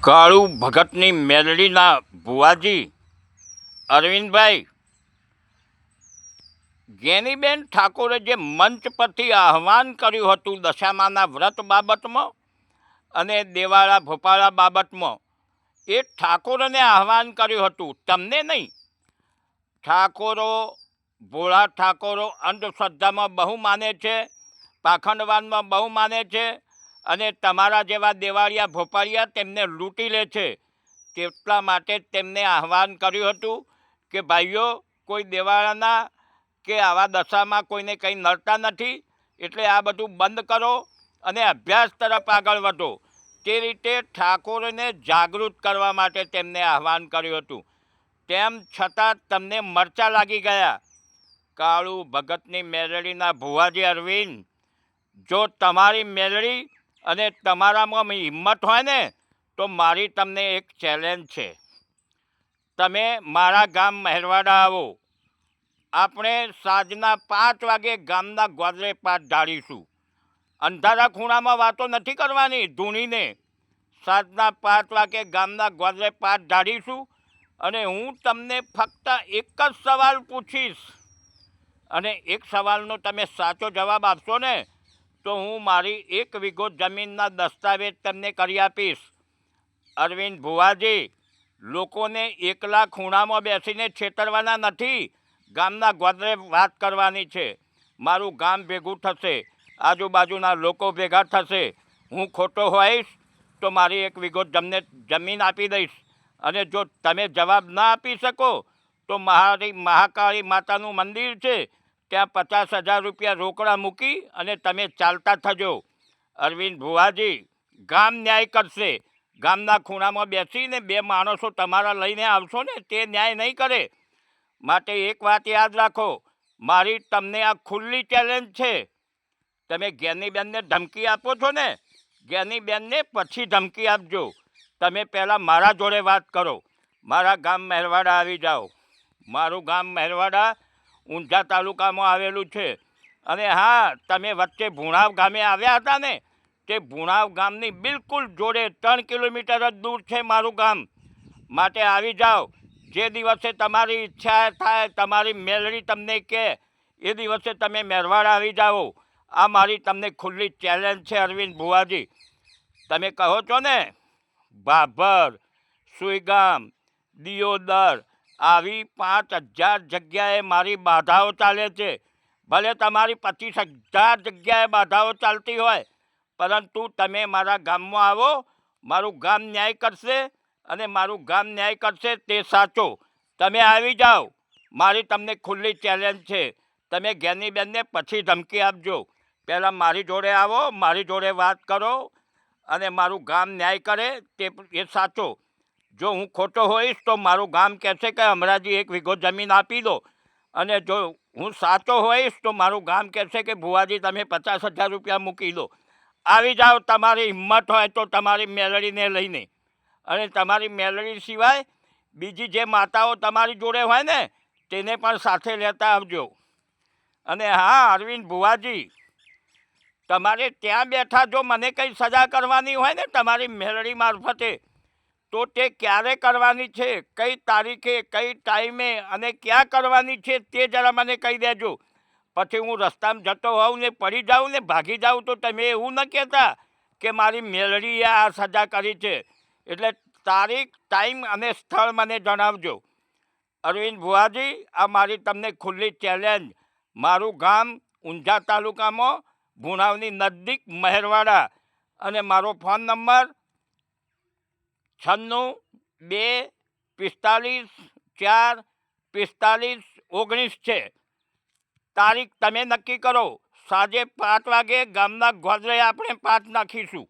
કાળુ ભગતની મેલડીના ભુવાજી અરવિંદભાઈ ગેનીબેન ઠાકોરે જે મંચ પરથી આહવાન કર્યું હતું દશામાના વ્રત બાબતમાં અને દેવાળા ભોપાળા બાબતમાં, એ ઠાકોરને આહવાન કર્યું હતું, તમને નહીં. ઠાકોરો, ભોળા ઠાકોરો અંધશ્રદ્ધામાં બહુ માને છે, પાખંડવાદમાં બહુ માને છે અને તમારા જેવા દેવાળિયા ભોપાળિયા તેમને લૂંટી લે છે. તેટલા માટે તેમને આહવાન કર્યું હતું કે ભાઈઓ, કોઈ દેવાળાના કે આવા દશામાં કોઈને કંઈ નડતા નથી, એટલે આ બધું બંધ કરો અને અભ્યાસ તરફ આગળ વધો. તે રીતે ઠાકોરને જાગૃત કરવા માટે તેમને આહવાન કર્યું હતું. તેમ છતાં તમને મરચા લાગી ગયા. કાળુ ભગતની મેલડીના ભુવાજી અરવિંદ, જો તમારી મેલડી અને તમારામાં હિંમત હોય ને, તો મારી તમને એક ચેલેન્જ છે. તમે મારા ગામ મહેરવાડા આવો. આપણે સાંજના 5 વાગે ગામના ગોદરે પાટ ઢાળીશું. અંધારા ખૂણામાં વાતો નથી કરવાની ધૂણીને. સાંજના 5 વાગે ગામના ગોદરે પાટ ઢાળીશું અને હું તમને ફક્ત એક જ સવાલ પૂછીશ અને એક સવાલનો તમે સાચો જવાબ આપશો ને, તો હું મારી 1 વીઘો જમીનના દસ્તાવેજ તમને કરી આપીશ. અરવિંદ ભુવાજી, લોકોને એકલા ખૂણામાં બેસીને છેતરવાના નથી, ગામના ગોદરે વાત કરવાની છે. મારું ગામ ભેગું થશે, આજુબાજુના લોકો ભેગા થશે. હું ખોટો હોઈશ તો મારી 1 વીઘો જમીન આપી દઈશ અને જો તમે જવાબ ના આપી શકો તો મારી મહાકાળી માતાનું મંદિર છે, ત્યાં 50,000 રૂપિયા રોકડા મૂકી અને તમે ચાલતા થજો. અરવિંદ ભુવાજી, ગામ ન્યાય કરશે. ગામના ખૂણામાં બેસીને 2 માણસો તમારા લઈને આવશો ને, તે ન્યાય નહીં કરે. માટે એક વાત યાદ રાખો, મારી તમને આ ખુલ્લી ચેલેન્જ છે. તમે જ્ઞાનીબેનને ધમકી આપો છો ને, જ્ઞાનીબેનને પછી ધમકી આપજો. તમે પહેલાં મારા જોડે વાત કરો. મારા ગામ મહેરવાડા આવી જાઓ. મારું ગામ મહેરવાડા ઊંઝા તાલુકામાં આવેલું છે. અને હા, તમે વચ્ચે ભુણાવ ગામે આવ્યા હતા ને, તે ભુણાવ ગામની બિલકુલ જોડે 3 કિલોમીટર જ દૂર છે મારું ગામ. માટે આવી જાઓ. જે દિવસે તમારી ઈચ્છા થાય, તમારી મેલડી તમને કહે, એ દિવસે તમે મહેરવાડા આવી જાઓ. આ મારી તમને ખુલ્લી ચેલેન્જ છે અરવિંદ ભુવાજી. તમે કહો છો ને, ભાભર, સુઈગામ, દિયોદર, આવી 5,000 જગ્યાએ મારી બાધાઓ ચાલે છે. ભલે તમારી 25,000 જગ્યાએ બાધાઓ ચાલતી હોય, પરંતુ તમે મારા ગામમાં આવો. મારું ગામ ન્યાય કરશે અને મારું ગામ ન્યાય કરશે તે સાચો. તમે આવી જાઓ. મારી તમને ખુલ્લી ચેલેન્જ છે. તમે જ્ઞાનીબેનને પછી ધમકી આપજો. પહેલાં મારી જોડે આવો, મારી જોડે વાત કરો અને મારું ગામ ન્યાય કરે તે એ સાચો. જો હું ખોટો હોઈશ તો મારું ગામ કહેશે કે હમણાંજી 1 વીઘો જમીન આપી દો, અને જો હું સાચો હોઈશ તો મારું ગામ કહેશે કે ભુવાજી તમે 50,000 રૂપિયા મૂકી દો. આવી જાઓ, તમારી હિંમત હોય તો તમારી મેલડીને લઈને. અને તમારી મેલડી સિવાય બીજી જે માતાઓ તમારી જોડે હોય ને, તેને પણ સાથે લેતા આવજો. અને હા અરવિંદ ભુવાજી, તમારે ત્યાં બેઠા જો મને કંઈ સજા કરવાની હોય ને તમારી મેલડી મારફતે, તો તે ક્યારે કરવાની છે, કઈ તારીખે, કઈ ટાઈમે અને ક્યાં કરવાની છે તે જરા મને કહી દેજો. પછી હું રસ્તામાં જતો હોઉં ને પડી જાઉં ને ભાગી જાઉં તો તમે એવું ન કહેતા કે મારી મેલડીએ આ સજા કરી છે. એટલે તારીખ, ટાઈમ અને સ્થળ મને જણાવજો. અરવિંદ ભુવાજી, આ મારી તમને ખુલ્લી ચેલેન્જ. મારું ગામ ઊંઝા તાલુકામાં ભુણાવની નજદીક મહેરવાડા અને મારો ફોન નંબર 96-2-45-4-45-19 છે. તારીખ તમે નક્કી કરો. સાંજે 5 વાગે ગામના ગોદરે આપણે પાટ નાખીશું.